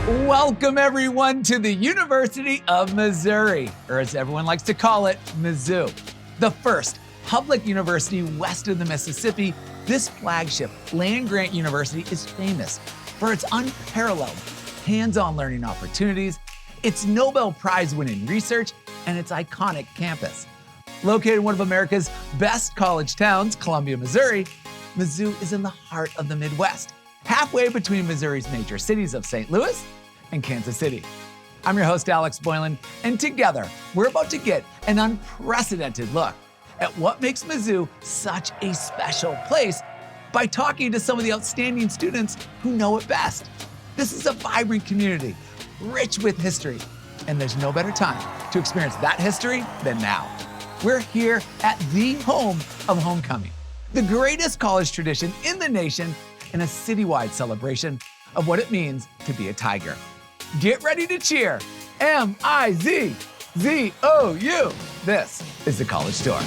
Welcome, everyone, to the University of Missouri, or as everyone likes to call it, Mizzou. The first public university west of the Mississippi, this flagship land-grant university is famous for its unparalleled hands-on learning opportunities, its Nobel Prize-winning research, and its iconic campus. Located in one of America's best college towns, Columbia, Missouri, Mizzou is in the heart of the Midwest, halfway between Missouri's major cities of St. Louis and Kansas City. I'm your host, Alex Boylan, and together, we're about to get an unprecedented look at what makes Mizzou such a special place by talking to some of the outstanding students who know it best. This is a vibrant community, rich with history, and there's no better time to experience that history than now. We're here at the home of homecoming, the greatest college tradition in the nation, and a citywide celebration of what it means to be a Tiger. Get ready to cheer. M-I-Z-Z-O-U. This is the College Tour.